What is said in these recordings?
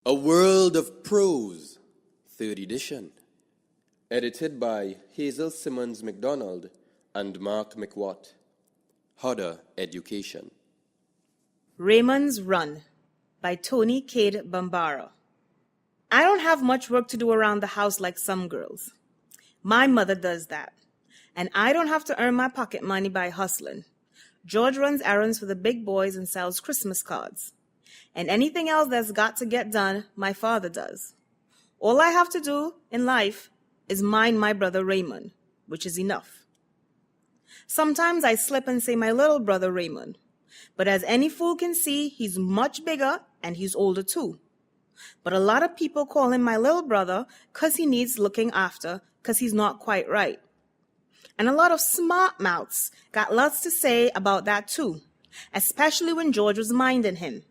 A World of Prose, 3rd edition. Edited by Hazel Simmons-McDonald and Mark McWatt. Hodder Education. Raymonds Run by Tony Cade Bambara. I don't have much work to do around the house like some girls. My mother does that. And I don't have to earn my pocket money by hustling. George runs errands for the big boys and sells Christmas cards. And anything else that's got to get done, my father does. All I have to do in life is mind my brother Raymond, which is enough. Sometimes I slip and say my little brother Raymond, but as any fool can see, he's much bigger and he's older too. But a lot of people call him my little brother because he needs looking after because he's not quite right. And a lot of smart mouths got lots to say about that too, especially when George was minding him.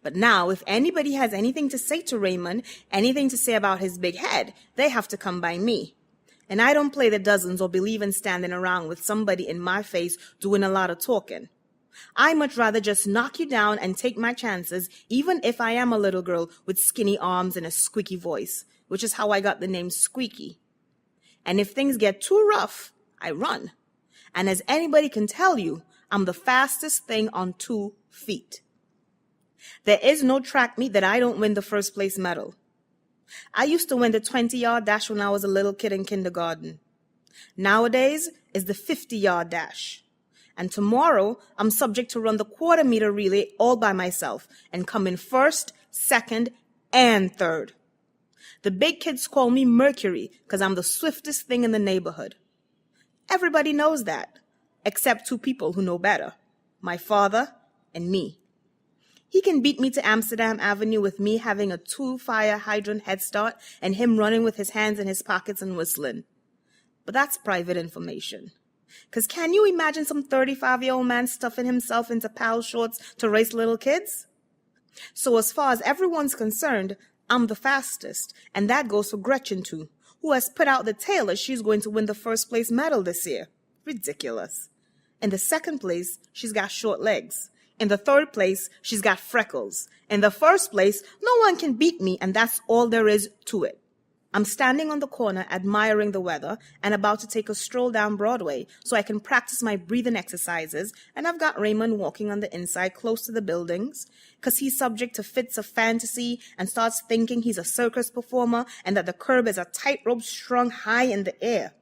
But now, if anybody has anything to say to Raymond, anything to say about his big head, they have to come by me. And I don't play the dozens or believe in standing around with somebody in my face doing a lot of talking. I much rather just knock you down and take my chances, even if I am a little girl with skinny arms and a squeaky voice, which is how I got the name Squeaky. And if things get too rough, I run. And as anybody can tell you, I'm the fastest thing on 2 feet. There is no track meet that I don't win the first place medal. I used to win the 20-yard dash when I was a little kid in kindergarten. Nowadays is the 50-yard dash. And tomorrow I'm subject to run the quarter-meter relay all by myself and come in first, second, and third. The big kids call me Mercury because I'm the swiftest thing in the neighborhood. Everybody knows that, except 2 people who know better, my father and me. He can beat me to Amsterdam Avenue with me having a 2 fire hydrant head start and him running with his hands in his pockets and whistling. But that's private information. 'Cause can you imagine some 35-year-old man stuffing himself into pal shorts to race little kids? So as far as everyone's concerned, I'm the fastest, and that goes for Gretchen too, who has put out the tailor she's going to win the first place medal this year. Ridiculous. In the second place, she's got short legs. In the third place, she's got freckles. In the first place, no one can beat me, and that's all there is to it. I'm standing on the corner admiring the weather and about to take a stroll down Broadway so I can practice my breathing exercises, and I've got Raymond walking on the inside close to the buildings because he's subject to fits of fantasy and starts thinking he's a circus performer and that the curb is a tightrope strung high in the air.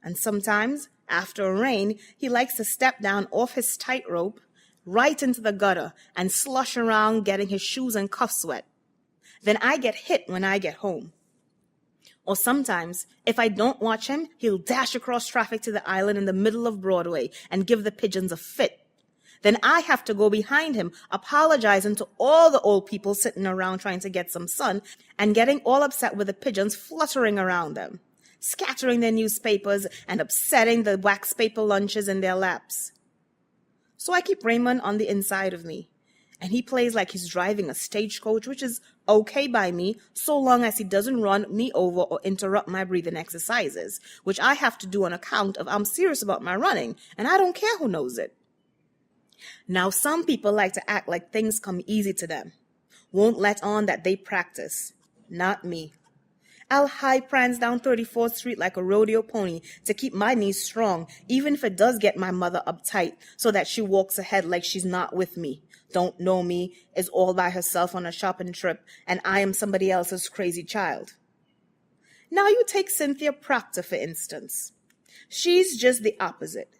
And sometimes, after a rain, he likes to step down off his tightrope right into the gutter and slush around getting his shoes and cuffs wet. Then I get hit when I get home. Or sometimes, if I don't watch him, he'll dash across traffic to the island in the middle of Broadway and give the pigeons a fit. Then I have to go behind him, apologizing to all the old people sitting around trying to get some sun and getting all upset with the pigeons fluttering around them, scattering their newspapers and upsetting the wax paper lunches in their laps. So I keep Raymond on the inside of me, and he plays like he's driving a stagecoach, which is okay by me so long as he doesn't run me over or interrupt my breathing exercises, which I have to do on account of I'm serious about my running, and I don't care who knows it. Now, some people like to act like things come easy to them, won't let on that they practice. Not me. I'll high prance down 34th Street like a rodeo pony to keep my knees strong, even if it does get my mother uptight so that she walks ahead like she's not with me, don't know me, is all by herself on a shopping trip, and I am somebody else's crazy child. Now you take Cynthia Proctor, for instance. She's just the opposite.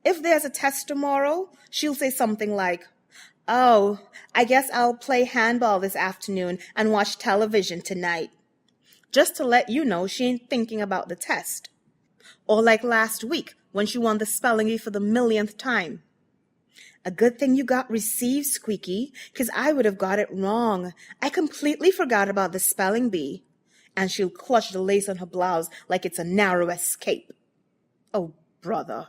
If there's a test tomorrow, she'll say something like, "Oh, I guess I'll play handball this afternoon and watch television tonight," just to let you know she ain't thinking about the test. Or like last week, when she won the spelling bee for the millionth time. "A good thing you got received, Squeaky, 'cause I would have got it wrong. I completely forgot about the spelling bee." And she'll clutch the lace on her blouse like it's a narrow escape. Oh, brother.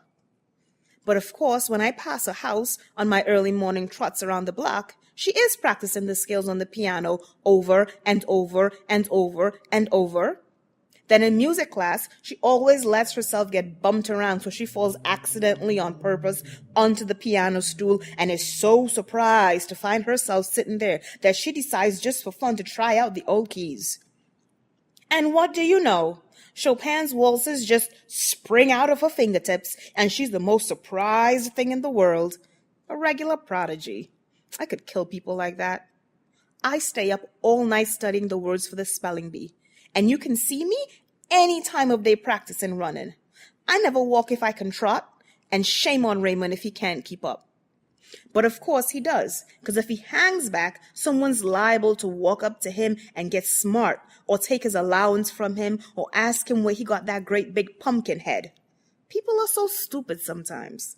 But of course, when I pass her house on my early morning trots around the block, she is practicing the scales on the piano over and over and over and over. Then in music class, she always lets herself get bumped around so she falls accidentally on purpose onto the piano stool and is so surprised to find herself sitting there that she decides just for fun to try out the old keys. And what do you know? Chopin's waltzes just spring out of her fingertips, and she's the most surprised thing in the world. A regular prodigy. I could kill people like that. I stay up all night studying the words for the spelling bee, and you can see me any time of day practicing running. I never walk if I can trot, and shame on Raymond if he can't keep up. But of course he does, because if he hangs back, someone's liable to walk up to him and get smart, or take his allowance from him, or ask him where he got that great big pumpkin head. People are so stupid sometimes.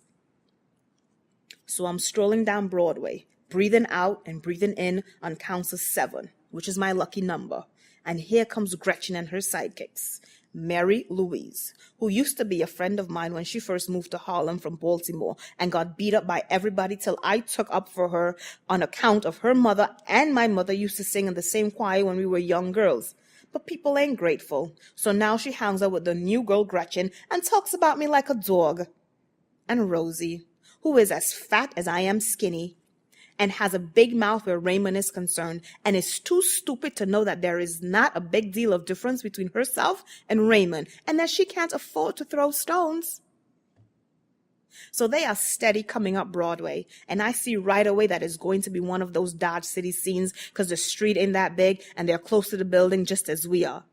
So I'm strolling down Broadway, breathing out and breathing in on counts of 7, which is my lucky number. And here comes Gretchen and her sidekicks, Mary Louise, who used to be a friend of mine when she first moved to Harlem from Baltimore and got beat up by everybody till I took up for her on account of her mother and my mother used to sing in the same choir when we were young girls. But people ain't grateful, so now she hangs out with the new girl Gretchen and talks about me like a dog. And Rosie, who is as fat as I am skinny, and has a big mouth where Raymond is concerned, and is too stupid to know that there is not a big deal of difference between herself and Raymond, and that she can't afford to throw stones. So they are steady coming up Broadway, and I see right away that it's going to be one of those Dodge City scenes because the street ain't that big, and they're close to the building just as we are.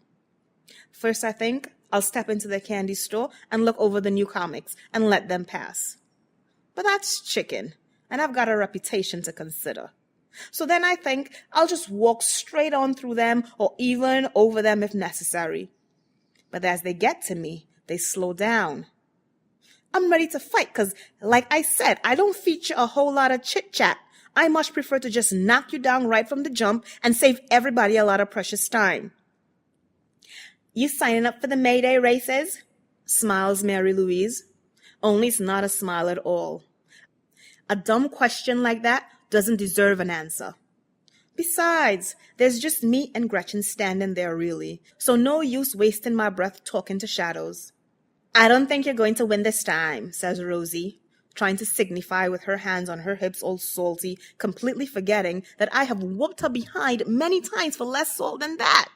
First, I think I'll step into the candy store and look over the new comics and let them pass. But that's chicken. And I've got a reputation to consider. So then I think I'll just walk straight on through them or even over them if necessary. But as they get to me, they slow down. I'm ready to fight because, like I said, I don't feature a whole lot of chit-chat. I much prefer to just knock you down right from the jump and save everybody a lot of precious time. You signing up for the May Day races? Smiles Mary Louise. Only it's not a smile at all. A dumb question like that doesn't deserve an answer. Besides, there's just me and Gretchen standing there really, so no use wasting my breath talking to shadows. I don't think you're going to win this time, says Rosie, trying to signify with her hands on her hips all salty, completely forgetting that I have whooped her behind many times for less salt than that.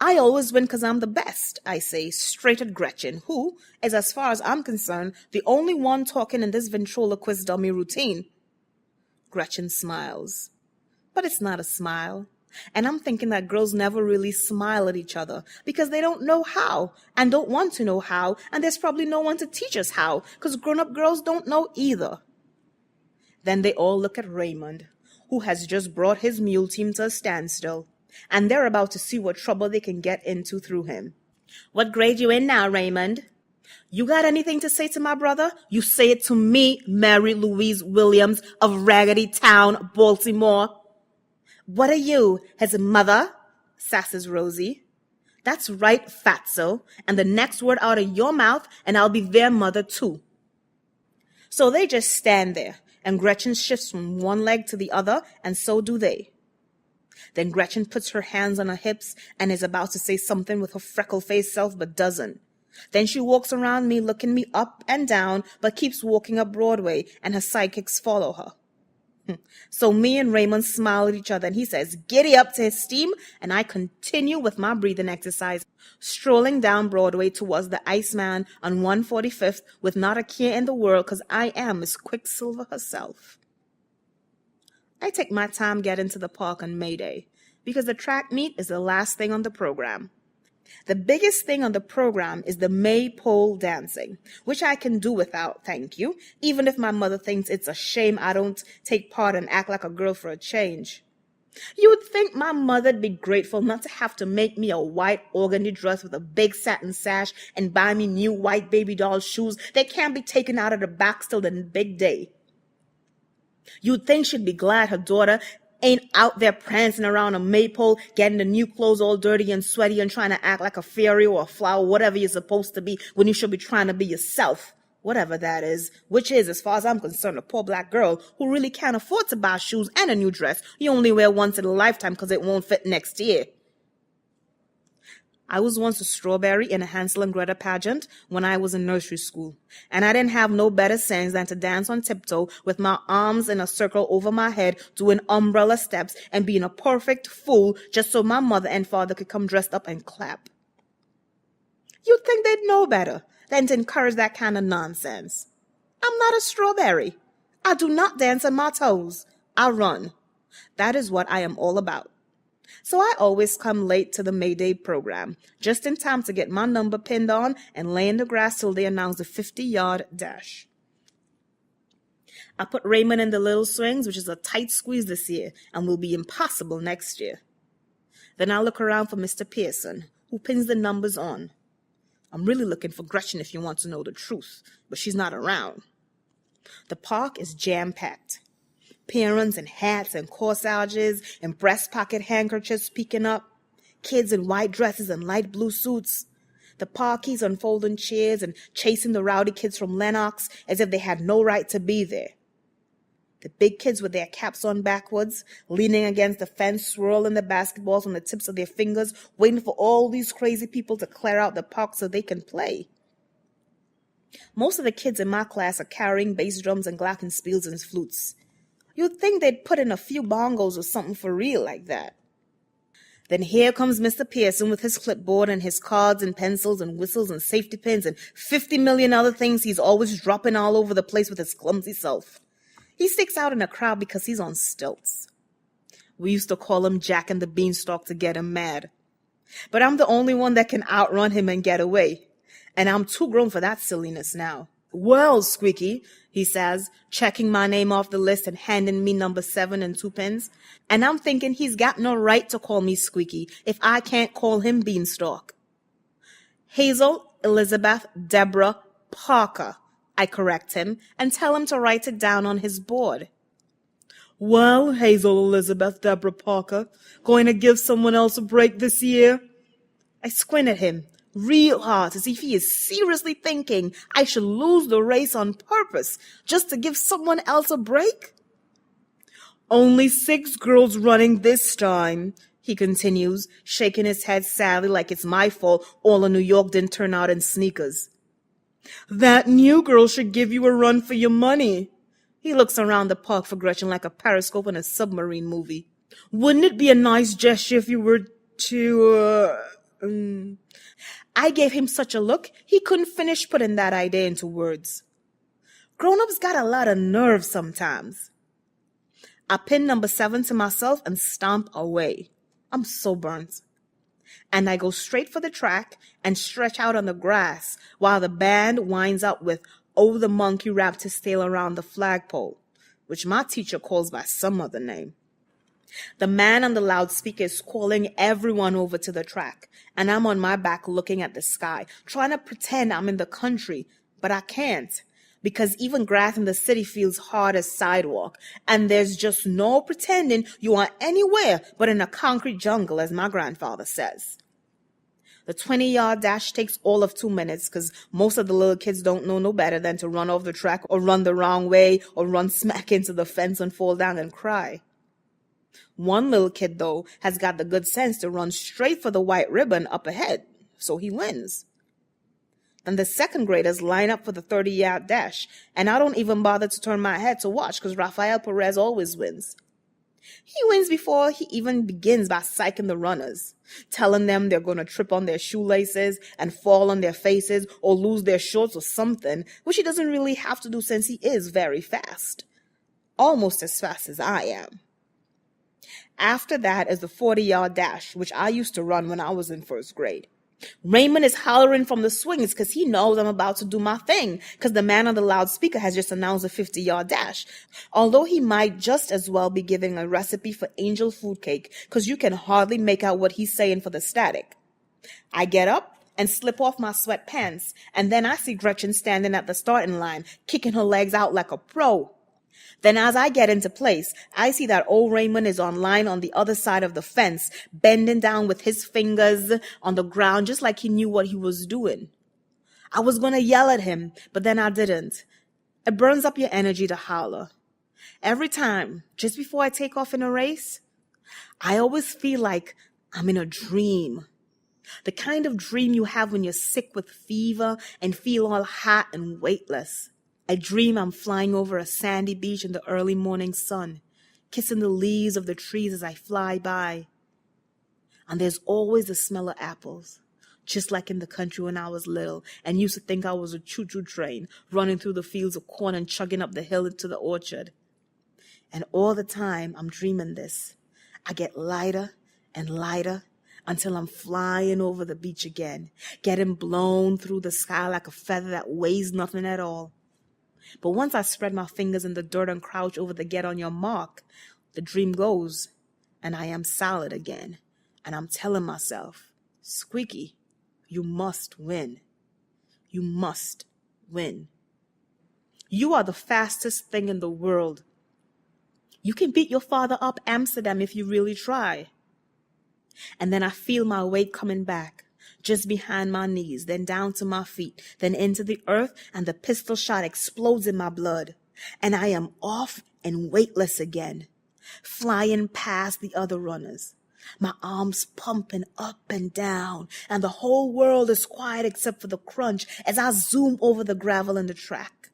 I always win because I'm the best, I say, straight at Gretchen, who is, as far as I'm concerned, the only one talking in this ventriloquist dummy routine. Gretchen smiles. But it's not a smile. And I'm thinking that girls never really smile at each other because they don't know how and don't want to know how, and there's probably no one to teach us how because grown-up girls don't know either. Then they all look at Raymond, who has just brought his mule team to a standstill. And they're about to see what trouble they can get into through him. What grade you in now, Raymond? You got anything to say to my brother? You say it to me, Mary Louise Williams of Raggedy Town, Baltimore. What are you, his mother? Sasses Rosie. That's right, fatso. And the next word out of your mouth, and I'll be their mother too. So they just stand there, and Gretchen shifts from one leg to the other, and so do they. Then Gretchen puts her hands on her hips and is about to say something with her freckle-faced self, but doesn't. Then she walks around me, looking me up and down, but keeps walking up Broadway, and her sidekicks follow her. So me and Raymond smile at each other, and he says, "Giddy up" to his steam, and I continue with my breathing exercise, strolling down Broadway towards the Iceman on 145th with not a care in the world, because I am Miss Quicksilver herself. I take my time getting to the park on May Day because the track meet is the last thing on the program. The biggest thing on the program is the maypole dancing, which I can do without, thank you, even if my mother thinks it's a shame I don't take part and act like a girl for a change. You would think my mother'd be grateful not to have to make me a white organdy dress with a big satin sash and buy me new white baby doll shoes that can't be taken out of the box till the big day. You'd think she'd be glad her daughter ain't out there prancing around a maypole, getting the new clothes all dirty and sweaty and trying to act like a fairy or a flower, whatever you're supposed to be when you should be trying to be yourself, whatever that is, which is, as far as I'm concerned, a poor black girl who really can't afford to buy shoes and a new dress you only wear once in a lifetime because it won't fit next year. I was once a strawberry in a Hansel and Gretel pageant when I was in nursery school, and I didn't have no better sense than to dance on tiptoe with my arms in a circle over my head, doing umbrella steps and being a perfect fool just so my mother and father could come dressed up and clap. You'd think they'd know better than to encourage that kind of nonsense. I'm not a strawberry. I do not dance on my toes. I run. That is what I am all about. So I always come late to the May Day program, just in time to get my number pinned on and lay in the grass till they announce the 50-yard dash. I put Raymond in the little swings, which is a tight squeeze this year and will be impossible next year. Then I look around for Mr. Pearson, who pins the numbers on. I'm really looking for Gretchen if you want to know the truth, but she's not around. The park is jam-packed. Parents in hats and corsages and breast pocket handkerchiefs peeking up. Kids in white dresses and light blue suits. The parkies unfolding chairs and chasing the rowdy kids from Lenox as if they had no right to be there. The big kids with their caps on backwards, leaning against the fence, swirling the basketballs on the tips of their fingers, waiting for all these crazy people to clear out the park so they can play. Most of the kids in my class are carrying bass drums and glockenspiels and flutes. You'd think they'd put in a few bongos or something for real like that. Then here comes Mr. Pearson with his clipboard and his cards and pencils and whistles and safety pins and 50 million other things he's always dropping all over the place with his clumsy self. He sticks out in a crowd because he's on stilts. We used to call him Jack and the Beanstalk to get him mad. But I'm the only one that can outrun him and get away. And I'm too grown for that silliness now. Well, Squeaky, he says, checking my name off the list and handing me number 7 and 2 pins. And I'm thinking he's got no right to call me Squeaky if I can't call him Beanstalk. Hazel, Elizabeth, Deborah, Parker, I correct him and tell him to write it down on his board. Well, Hazel, Elizabeth, Deborah, Parker, going to give someone else a break this year? I squint at him real hard to see if he is seriously thinking I should lose the race on purpose just to give someone else a break. Only 6 girls running this time, he continues, shaking his head sadly like it's my fault all of New York didn't turn out in sneakers. That new girl should give you a run for your money. He looks around the park for Gretchen like a periscope in a submarine movie. Wouldn't it be a nice gesture if you were to, I gave him such a look, he couldn't finish putting that idea into words. Grown-ups got a lot of nerve sometimes. I pin number 7 to myself and stomp away. I'm so burnt. And I go straight for the track and stretch out on the grass while the band winds up with "Oh, the Monkey Wrapped His Tail Around the Flagpole," which my teacher calls by some other name. The man on the loudspeaker is calling everyone over to the track, and I'm on my back looking at the sky, trying to pretend I'm in the country, but I can't, because even grass in the city feels hard as sidewalk, and there's just no pretending you are anywhere but in a concrete jungle, as my grandfather says. The 20-yard dash takes all of 2 minutes because most of the little kids don't know no better than to run off the track or run the wrong way or run smack into the fence and fall down and cry. One little kid, though, has got the good sense to run straight for the white ribbon up ahead, so he wins. Then the second graders line up for the 30-yard dash, and I don't even bother to turn my head to watch because Rafael Perez always wins. He wins before he even begins by psyching the runners, telling them they're going to trip on their shoelaces and fall on their faces or lose their shorts or something, which he doesn't really have to do since he is very fast. Almost as fast as I am. After that is the 40-yard dash, which I used to run when I was in first grade. Raymond is hollering from the swings because he knows I'm about to do my thing because the man on the loudspeaker has just announced a 50-yard dash, although he might just as well be giving a recipe for angel food cake because you can hardly make out what he's saying for the static. I get up and slip off my sweatpants, and then I see Gretchen standing at the starting line, kicking her legs out like a pro. Then as I get into place, I see that old Raymond is on line on the other side of the fence, bending down with his fingers on the ground just like he knew what he was doing. I was going to yell at him, but then I didn't. It burns up your energy to holler. Every time, just before I take off in a race, I always feel like I'm in a dream. The kind of dream you have when you're sick with fever and feel all hot and weightless. I dream I'm flying over a sandy beach in the early morning sun, kissing the leaves of the trees as I fly by. And there's always the smell of apples, just like in the country when I was little and used to think I was a choo-choo train running through the fields of corn and chugging up the hill into the orchard. And all the time I'm dreaming this, I get lighter and lighter until I'm flying over the beach again, getting blown through the sky like a feather that weighs nothing at all. But once I spread my fingers in the dirt and crouch over the get on your mark, the dream goes, and I am solid again. And I'm telling myself, Squeaky, you must win. You must win. You are the fastest thing in the world. You can beat your father up Amsterdam if you really try. And then I feel my weight coming back, just behind my knees, then down to my feet, then into the earth, and the pistol shot explodes in my blood. And I am off and weightless again, flying past the other runners, my arms pumping up and down, and the whole world is quiet except for the crunch as I zoom over the gravel in the track.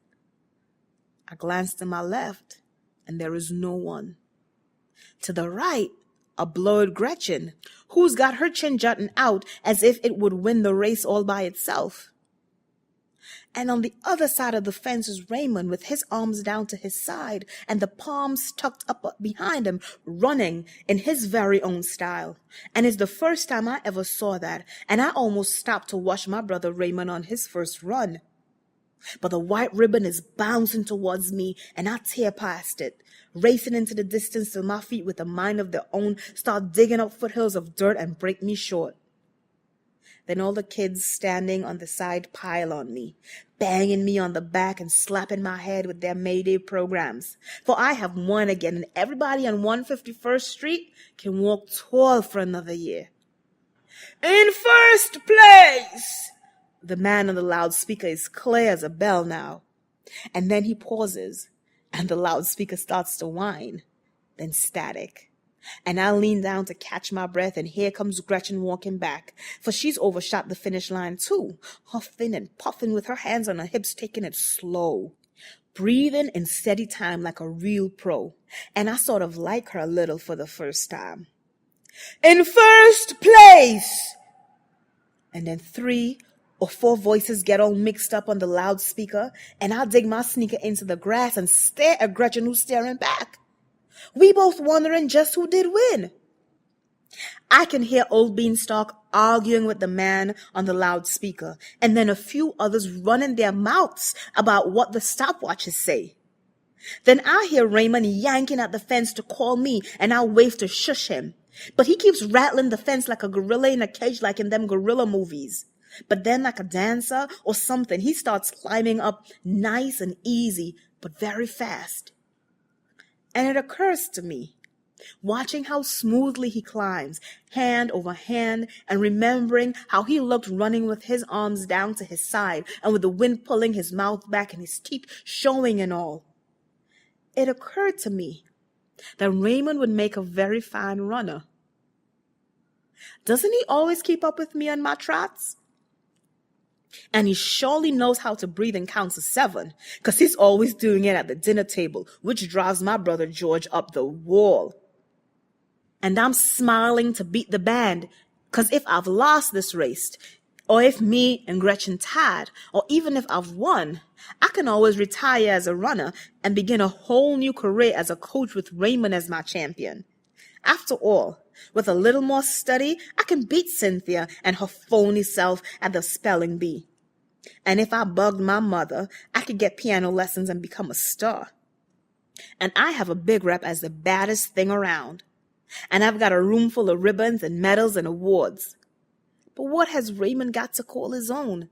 I glance to my left, and there is no one. To the right, a blurred Gretchen, who's got her chin jutting out as if it would win the race all by itself. And on the other side of the fence is Raymond with his arms down to his side and the palms tucked up behind him, running in his very own style. And it's the first time I ever saw that, and I almost stopped to watch my brother Raymond on his first run. But the white ribbon is bouncing towards me, and I tear past it, racing into the distance till my feet with a mind of their own start digging up foothills of dirt and break me short. Then all the kids standing on the side pile on me, banging me on the back and slapping my head with their Mayday programs. For I have won again, and everybody on 151st Street can walk tall for another year. In first place! The man on the loudspeaker is clear as a bell now. And then he pauses, and the loudspeaker starts to whine, then static. And I lean down to catch my breath, and here comes Gretchen walking back, for she's overshot the finish line too, huffing and puffing with her hands on her hips, taking it slow, breathing in steady time like a real pro. And I sort of like her a little for the first time. In first place! And then 3 or 4 voices get all mixed up on the loudspeaker, and I dig my sneaker into the grass and stare at Gretchen, who's staring back. We both wondering just who did win. I can hear old Beanstalk arguing with the man on the loudspeaker, and then a few others running their mouths about what the stopwatches say. Then I hear Raymond yanking at the fence to call me, and I wave to shush him. But he keeps rattling the fence like a gorilla in a cage, like in them gorilla movies. But then, like a dancer or something, he starts climbing up nice and easy, but very fast. And it occurs to me, watching how smoothly he climbs, hand over hand, and remembering how he looked running with his arms down to his side and with the wind pulling his mouth back and his teeth showing and all. It occurred to me that Raymond would make a very fine runner. Doesn't he always keep up with me on my trots? And he surely knows how to breathe and count to 7, because he's always doing it at the dinner table, which drives my brother George up the wall. And I'm smiling to beat the band, because if I've lost this race, or if me and Gretchen tied, or even if I've won, I can always retire as a runner and begin a whole new career as a coach with Raymond as my champion. After all, with a little more study, I can beat Cynthia and her phony self at the spelling bee. And if I bugged my mother, I could get piano lessons and become a star. And I have a big rep as the baddest thing around. And I've got a room full of ribbons and medals and awards. But what has Raymond got to call his own?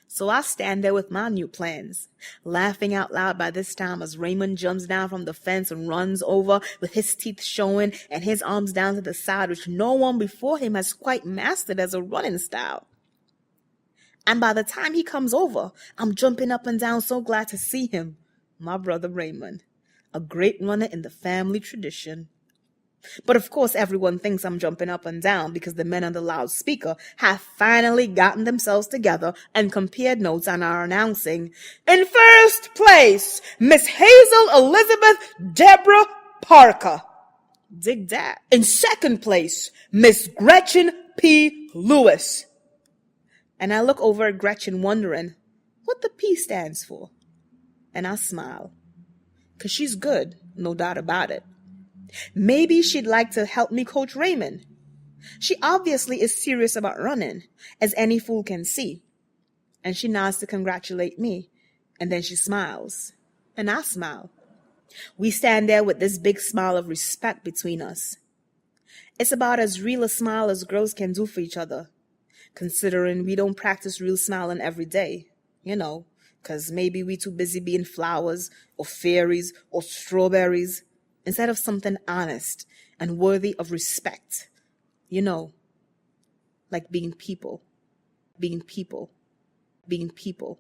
So I stand there with my new plans, laughing out loud by this time as Raymond jumps down from the fence and runs over with his teeth showing and his arms down to the side, which no one before him has quite mastered as a running style. And by the time he comes over, I'm jumping up and down, so glad to see him, my brother Raymond, a great runner in the family tradition. But of course, everyone thinks I'm jumping up and down because the men on the loudspeaker have finally gotten themselves together and compared notes and are announcing, in first place, Miss Hazel Elizabeth Deborah Parker. Dig that. In second place, Miss Gretchen P. Lewis. And I look over at Gretchen wondering what the P stands for. And I smile. 'Cause she's good, no doubt about it. Maybe she'd like to help me coach Raymond. She obviously is serious about running, as any fool can see. And she nods to congratulate me, and then she smiles. And I smile. We stand there with this big smile of respect between us. It's about as real a smile as girls can do for each other, considering we don't practice real smiling every day, 'cause maybe we too busy being flowers or fairies or strawberries, instead of something honest and worthy of respect, like being people, being people, being people.